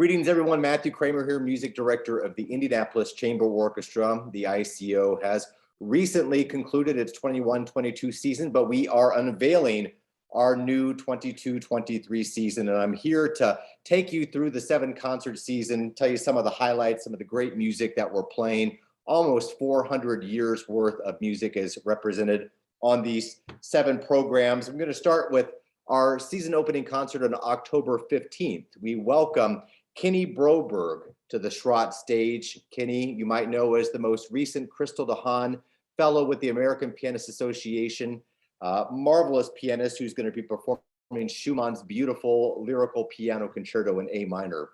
Greetings, everyone. Matthew Kramer here, music director of the Indianapolis Chamber Orchestra. The ICO has recently concluded its 21-22 season, but we are unveiling our new 22-23 season. And I'm here to take you through the 7-concert season, tell you some of the highlights, some of the great music that we're playing. Almost 400 years worth of music is represented on these 7 programs. I'm going to start with our season opening concert on October 15th. We welcome Kenny Broberg to the Schrott stage. Kenny, you might know as the most recent Crystal DeHaan Fellow with the American Pianist Association, marvelous pianist who's going to be performing Schumann's beautiful lyrical piano concerto in A minor.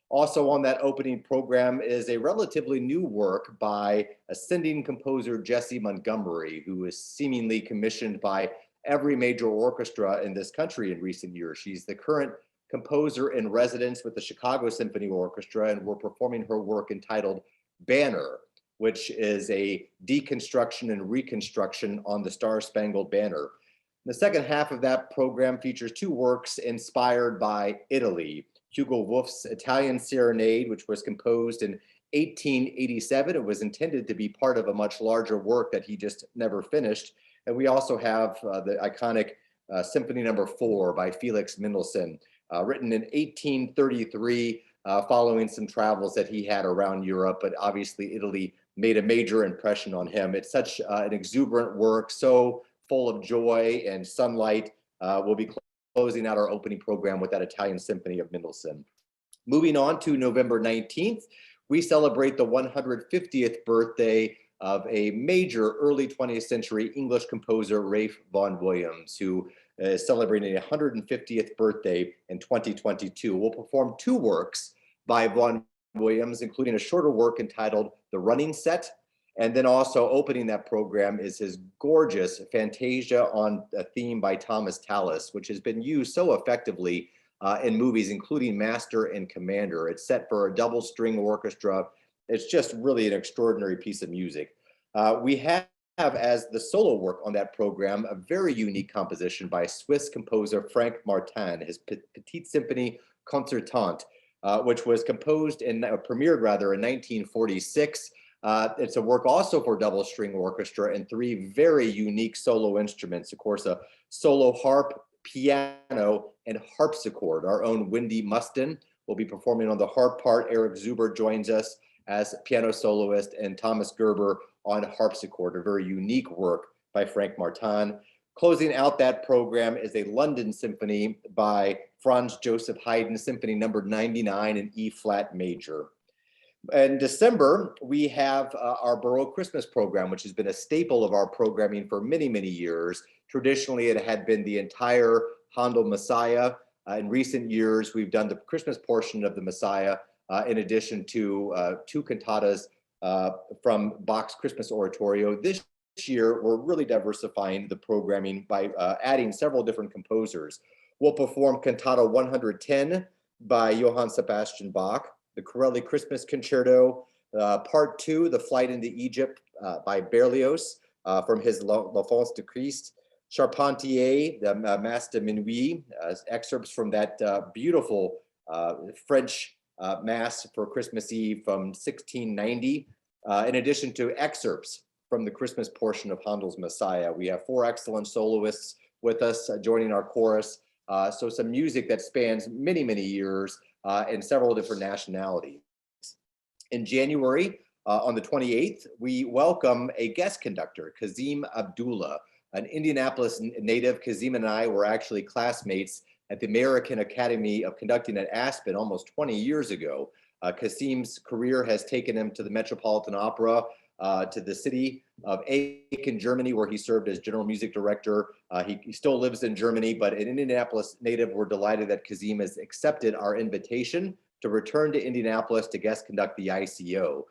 Also on that opening program is a relatively new work by ascending composer Jessie Montgomery, who is seemingly commissioned by every major orchestra in this country in recent years. She's the current composer in residence with the Chicago Symphony Orchestra, and we're performing her work entitled Banner, which is a deconstruction and reconstruction on the Star-Spangled Banner. The second half of that program features 2 works inspired by Italy. Hugo Wolf's Italian Serenade, which was composed in 1887. It was intended to be part of a much larger work that he just never finished. And we also have the iconic Symphony No. 4 by Felix Mendelssohn, written in 1833, following some travels that he had around Europe, but obviously Italy made a major impression on him. It's such an exuberant work, so full of joy and sunlight. We'll be closing out our opening program with that Italian Symphony of Mendelssohn. Moving on to November 19th, we celebrate the 150th birthday of a major early 20th century English composer, Ralph Vaughan Williams, who is celebrating a 150th birthday in 2022. We'll perform 2 works by Vaughan Williams, including a shorter work entitled The Running Set. And then also opening that program is his gorgeous Fantasia on a theme by Thomas Tallis, which has been used so effectively in movies, including Master and Commander. It's set for a double string orchestra. It's just really an extraordinary piece of music. We have as the solo work on that program a very unique composition by Swiss composer Frank Martin, his Petite Symphony Concertante, which was composed and premiered rather in 1946. It's a work also for double string orchestra and 3 very unique solo instruments. Of course, a solo harp, piano, and harpsichord. Our own Wendy Mustin will be performing on the harp part. Eric Zuber joins us as piano soloist, and Thomas Gerber on harpsichord, a very unique work by Frank Martin. Closing out that program is a London Symphony by Franz Joseph Haydn, Symphony No. 99 in E-flat major. In December, we have our Baroque Christmas program, which has been a staple of our programming for many, many years. Traditionally, it had been the entire Handel Messiah. In recent years, we've done the Christmas portion of the Messiah, in addition to 2 cantatas from Bach's Christmas Oratorio. This year, we're really diversifying the programming by adding several different composers. We'll perform Cantata 110 by Johann Sebastian Bach, the Corelli Christmas Concerto, Part 2, The Flight into Egypt by Berlioz from his L'Enfance de Christ, Charpentier, the Mass de Minuit, excerpts from that beautiful French Mass for Christmas Eve from 1690, in addition to excerpts from the Christmas portion of Handel's Messiah. We have 4 excellent soloists with us joining our chorus. So some music that spans many, many years and several different nationalities. In January, on the 28th, we welcome a guest conductor, Kazim Abdullah, an Indianapolis native. Kazim and I were actually classmates at the American Academy of Conducting at Aspen almost 20 years ago. Kazim's career has taken him to the Metropolitan Opera, to the city of Aachen, Germany, where he served as general music director. He still lives in Germany, but an Indianapolis native, we're delighted that Kazim has accepted our invitation to return to Indianapolis to guest conduct the ICO.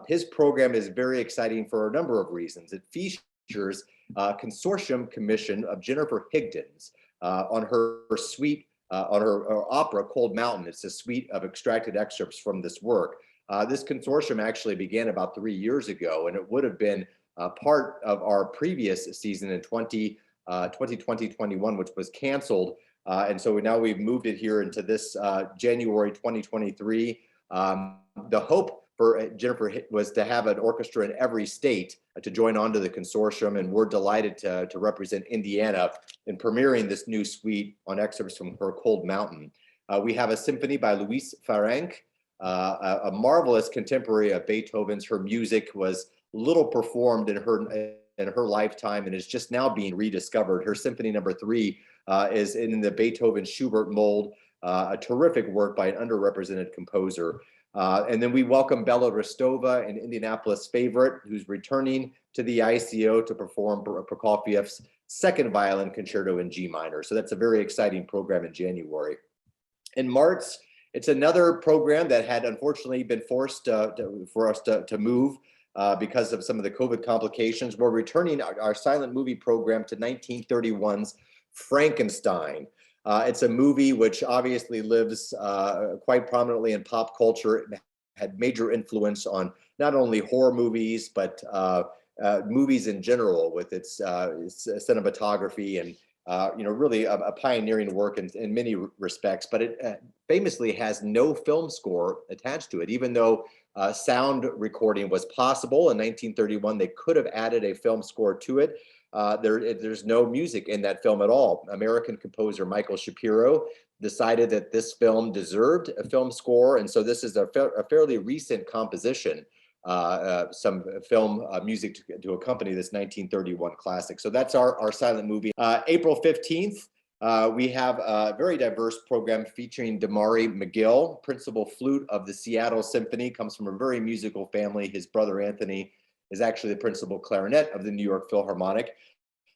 His program is very exciting for a number of reasons. It features a consortium commission of Jennifer Higdon's on her suite, on her opera, Cold Mountain. It's a suite of extracted excerpts from this work. This consortium actually began about 3 years ago, and it would have been part of our previous season in 2020-21, which was canceled And so now we've moved it here into this January 2023. The hope for Jennifer was to have an orchestra in every state to join onto the consortium, and we're delighted to represent Indiana in premiering this new suite on excerpts from her Cold Mountain. We have a symphony by Louise Farrenc, a marvelous contemporary of Beethoven's. Her music was little performed in her lifetime and is just now being rediscovered. Her Symphony No. 3 is in the Beethoven Schubert mold, a terrific work by an underrepresented composer. And then we welcome Bella Rostova, an Indianapolis favorite, who's returning to the ICO to perform Prokofiev's second violin concerto in G minor. So that's a very exciting program in January. In March, it's another program that had unfortunately been forced for us to move because of some of the COVID complications. We're returning our silent movie program to 1931's Frankenstein. It's a movie which obviously lives quite prominently in pop culture. It had major influence on not only horror movies, but movies in general, with its cinematography and really a pioneering work in many respects. But it famously has no film score attached to it, even though sound recording was possible in 1931. They could have added a film score to it. There's no music in that film at all. American composer Michael Shapiro decided that this film deserved a film score, and so this is a fairly recent composition, some film music to accompany this 1931 classic. So that's our silent movie. April 15th, we have a very diverse program featuring Damari McGill, principal flute of the Seattle Symphony, comes from a very musical family. His brother Anthony is actually the principal clarinet of the New York Philharmonic.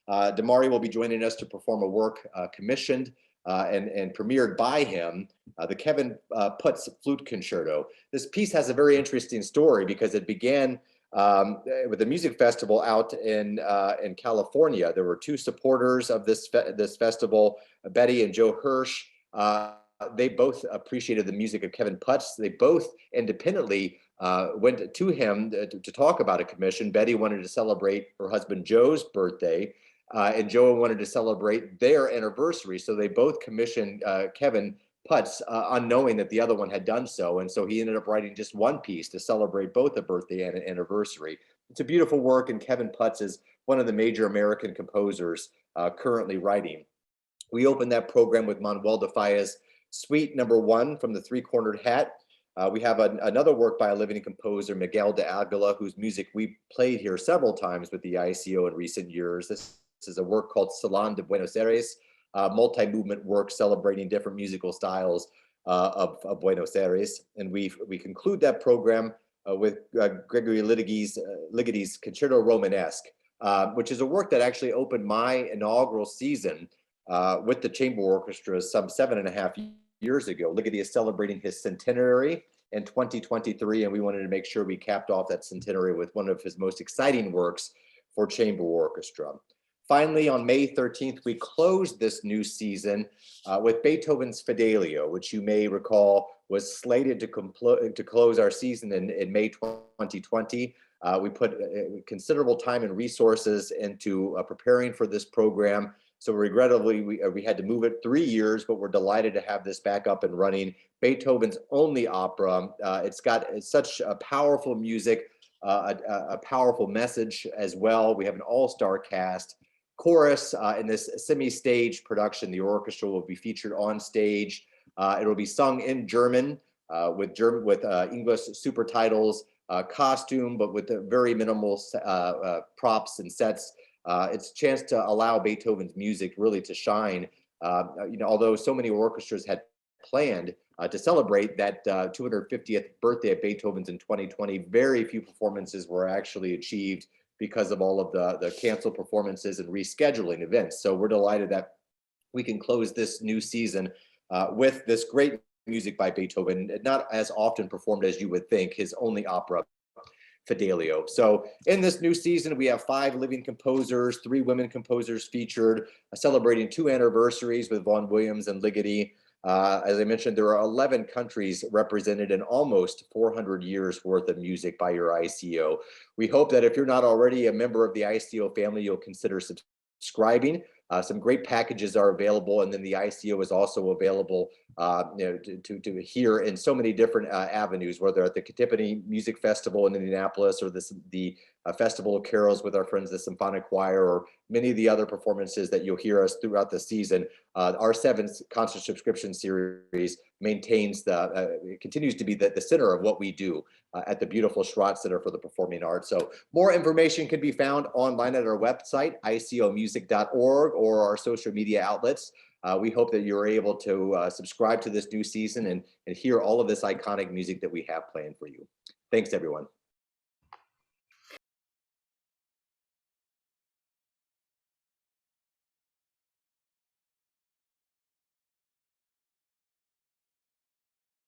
Damari will be joining us to perform a work commissioned and premiered by him, the Kevin Putz Flute Concerto. This piece has a very interesting story because it began with a music festival out in California. There were two supporters of this festival, Betty and Joe Hirsch. They both appreciated the music of Kevin Putz. They both independently went to him to talk about a commission. Betty wanted to celebrate her husband Joe's birthday, and Joe wanted to celebrate their anniversary. So they both commissioned Kevin Putz, unknowing that the other one had done so. And so he ended up writing just one piece to celebrate both a birthday and an anniversary. It's a beautiful work, and Kevin Putz is one of the major American composers currently writing. We opened that program with Manuel de Falla's Suite No. 1 from the Three-Cornered Hat. We have another work by a living composer, Miguel de Avila, whose music we played here several times with the ICO in recent years. This is a work called Salon de Buenos Aires, multi-movement work celebrating different musical styles of Buenos Aires. And we conclude that program with Gregory Ligoti's Concerto Romanesque, which is a work that actually opened my inaugural season with the chamber orchestra some 7.5 years ago. Ligeti is celebrating his centenary in 2023, and we wanted to make sure we capped off that centenary with one of his most exciting works for chamber orchestra. Finally, on May 13th, we closed this new season with Beethoven's Fidelio, which you may recall was slated to close our season in May 2020. We put considerable time and resources into preparing for this program. So regrettably, we had to move it 3 years, but we're delighted to have this back up and running. Beethoven's only opera. It's got such a powerful music, a powerful message as well. We have an all-star cast. Chorus in this semi-stage production. The orchestra will be featured on stage. It will be sung in German with English super titles, costume, but with very minimal props and sets. It's a chance to allow Beethoven's music really to shine. Although so many orchestras had planned to celebrate that 250th birthday of Beethoven's in 2020, very few performances were actually achieved because of all of the canceled performances and rescheduling events. So we're delighted that we can close this new season with this great music by Beethoven, not as often performed as you would think, his only opera, Fidelio. So in this new season, we have 5 living composers, 3 women composers featured, celebrating 2 anniversaries with Vaughan, Williams, and Ligeti. As I mentioned, there are 11 countries represented in almost 400 years worth of music by your ICO. We hope that if you're not already a member of the ICO family, you'll consider subscribing Some great packages are available, and then the ICO is also available to hear in so many different avenues, whether at the Tiffany Music Festival in Indianapolis or the Festival of Carols with our friends, the Symphonic Choir, or many of the other performances that you'll hear us throughout the season. Our 7 concert subscription series maintains continues to be the center of what we do at the beautiful Schrott Center for the Performing Arts. So more information can be found online at our website, icomusic.org, or our social media outlets. We hope that you're able to subscribe to this new season and hear all of this iconic music that we have planned for you. Thanks, everyone.